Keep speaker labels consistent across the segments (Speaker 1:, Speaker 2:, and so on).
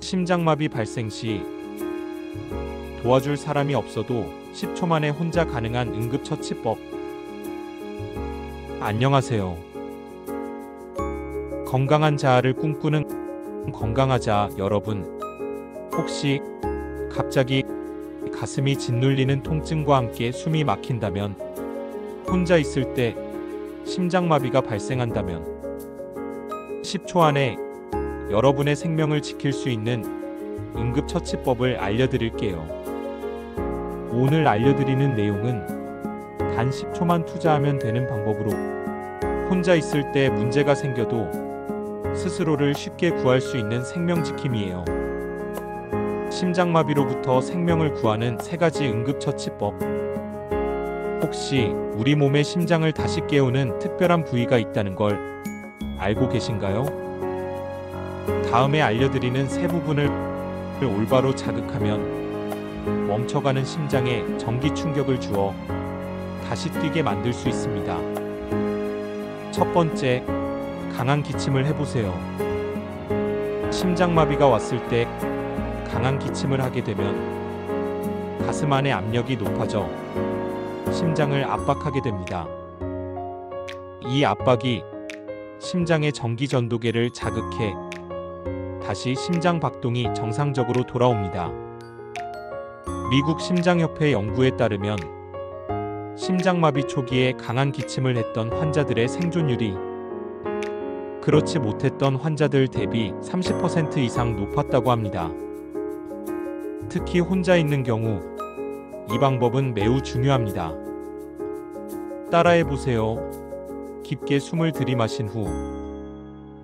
Speaker 1: 심장마비 발생 시 도와줄 사람이 없어도 10초 만에 혼자 가능한 응급처치법. 안녕하세요. 건강한 자아를 꿈꾸는 건강하자 여러분. 혹시 갑자기 가슴이 짓눌리는 통증과 함께 숨이 막힌다면, 혼자 있을 때 심장마비가 발생한다면 10초 안에 여러분의 생명을 지킬 수 있는 응급처치법을 알려드릴게요. 오늘 알려드리는 내용은 단 10초만 투자하면 되는 방법으로 혼자 있을 때 문제가 생겨도 스스로를 쉽게 구할 수 있는 생명지킴이에요. 심장마비로부터 생명을 구하는 3가지 응급처치법. 혹시 우리 몸의 심장을 다시 깨우는 특별한 부위가 있다는 걸 알고 계신가요? 다음에 알려드리는 세 부분을 올바로 자극하면 멈춰가는 심장에 전기 충격을 주어 다시 뛰게 만들 수 있습니다. 첫 번째, 강한 기침을 해보세요. 심장마비가 왔을 때 강한 기침을 하게 되면 가슴 안의 압력이 높아져 심장을 압박하게 됩니다. 이 압박이 심장의 전기 전도계를 자극해 다시 심장 박동이 정상적으로 돌아옵니다. 미국 심장협회 연구에 따르면 심장마비 초기에 강한 기침을 했던 환자들의 생존율이 그렇지 못했던 환자들 대비 30% 이상 높았다고 합니다. 특히 혼자 있는 경우 이 방법은 매우 중요합니다. 따라해보세요. 깊게 숨을 들이마신 후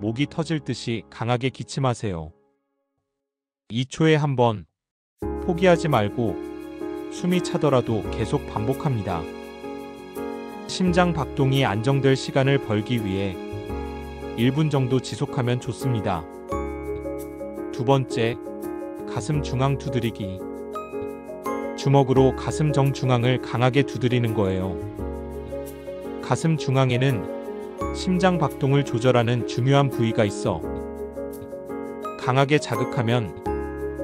Speaker 1: 목이 터질 듯이 강하게 기침하세요. 2초에 한 번. 포기하지 말고 숨이 차더라도 계속 반복합니다. 심장 박동이 안정될 시간을 벌기 위해 1분 정도 지속하면 좋습니다. 두 번째, 가슴 중앙 두드리기. 주먹으로 가슴 정중앙을 강하게 두드리는 거예요. 가슴 중앙에는 심장 박동을 조절하는 중요한 부위가 있어 강하게 자극하면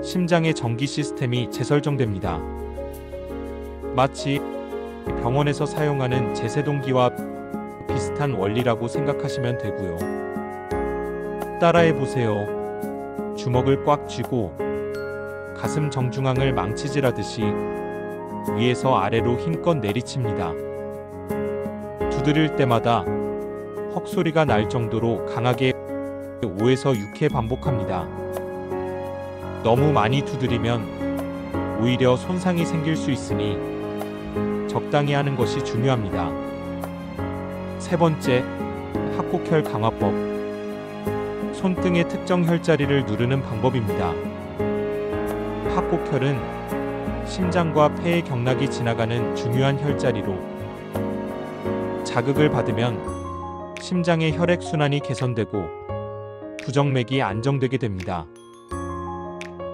Speaker 1: 심장의 전기 시스템이 재설정됩니다. 마치 병원에서 사용하는 제세동기와 비슷한 원리라고 생각하시면 되고요. 따라해보세요. 주먹을 꽉 쥐고 가슴 정중앙을 망치질하듯이 위에서 아래로 힘껏 내리칩니다. 두드릴 때마다 헉소리가 날 정도로 강하게 5에서 6회 반복합니다. 너무 많이 두드리면 오히려 손상이 생길 수 있으니 적당히 하는 것이 중요합니다. 세 번째, 합곡혈 강화법. 손등의 특정 혈자리를 누르는 방법입니다. 합곡혈은 심장과 폐의 경락이 지나가는 중요한 혈자리로 자극을 받으면 심장의 혈액순환이 개선되고 부정맥이 안정되게 됩니다.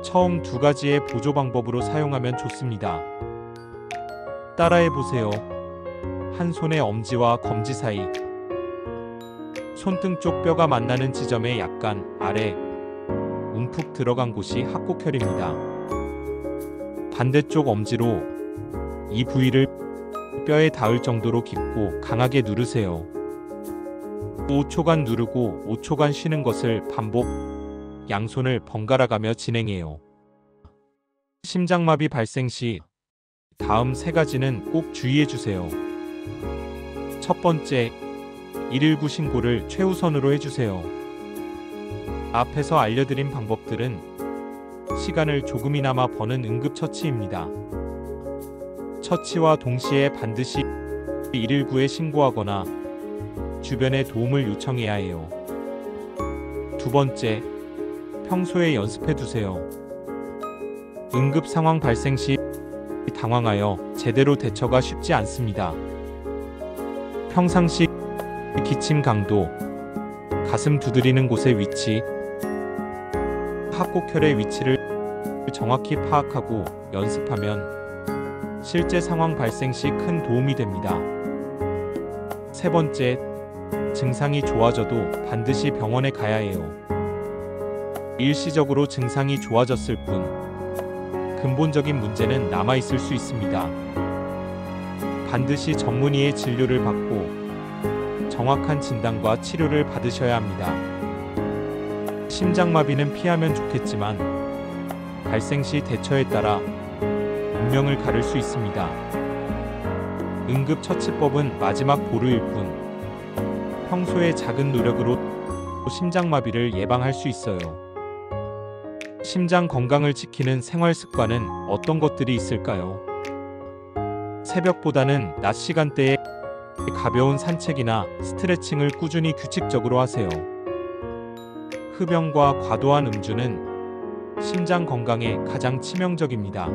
Speaker 1: 처음 2가지의 보조 방법으로 사용하면 좋습니다. 따라해보세요. 한 손의 엄지와 검지 사이, 손등 쪽 뼈가 만나는 지점의 약간 아래, 움푹 들어간 곳이 합곡혈입니다. 반대쪽 엄지로 이 부위를 뼈에 닿을 정도로 깊고 강하게 누르세요. 5초간 누르고 5초간 쉬는 것을 반복, 양손을 번갈아 가며 진행해요. 심장마비 발생 시 다음 3가지는 꼭 주의해 주세요. 첫 번째, 119 신고를 최우선으로 해주세요. 앞에서 알려드린 방법들은 시간을 조금이나마 버는 응급처치입니다. 처치와 동시에 반드시 119에 신고하거나 주변에 도움을 요청해야 해요. 두 번째, 평소에 연습해 두세요. 응급 상황 발생 시 당황하여 제대로 대처가 쉽지 않습니다. 평상시 기침 강도, 가슴 두드리는 곳의 위치, 합곡혈의 위치를 정확히 파악하고 연습하면 실제 상황 발생 시 큰 도움이 됩니다. 세 번째, 증상이 좋아져도 반드시 병원에 가야 해요. 일시적으로 증상이 좋아졌을 뿐 근본적인 문제는 남아있을 수 있습니다. 반드시 전문의의 진료를 받고 정확한 진단과 치료를 받으셔야 합니다. 심장마비는 피하면 좋겠지만 발생 시 대처에 따라 운명을 가를 수 있습니다. 응급처치법은 마지막 보루일 뿐 평소의 작은 노력으로 심장마비를 예방할 수 있어요. 심장 건강을 지키는 생활 습관은 어떤 것들이 있을까요? 새벽보다는 낮 시간대에 가벼운 산책이나 스트레칭을 꾸준히 규칙적으로 하세요. 흡연과 과도한 음주는 심장 건강에 가장 치명적입니다.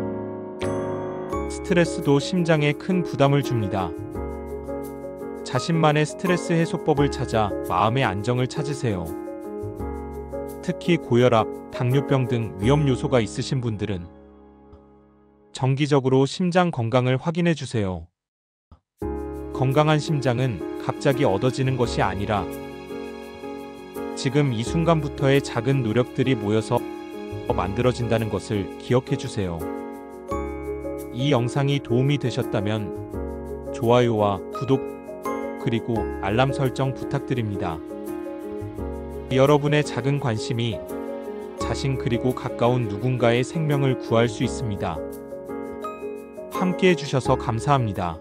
Speaker 1: 스트레스도 심장에 큰 부담을 줍니다. 자신만의 스트레스 해소법을 찾아 마음의 안정을 찾으세요. 특히 고혈압, 당뇨병 등 위험 요소가 있으신 분들은 정기적으로 심장 건강을 확인해 주세요. 건강한 심장은 갑자기 얻어지는 것이 아니라 지금 이 순간부터의 작은 노력들이 모여서 만들어진다는 것을 기억해 주세요. 이 영상이 도움이 되셨다면 좋아요와 구독 그리고 알람 설정 부탁드립니다. 여러분의 작은 관심이 자신 그리고 가까운 누군가의 생명을 구할 수 있습니다. 함께 해주셔서 감사합니다.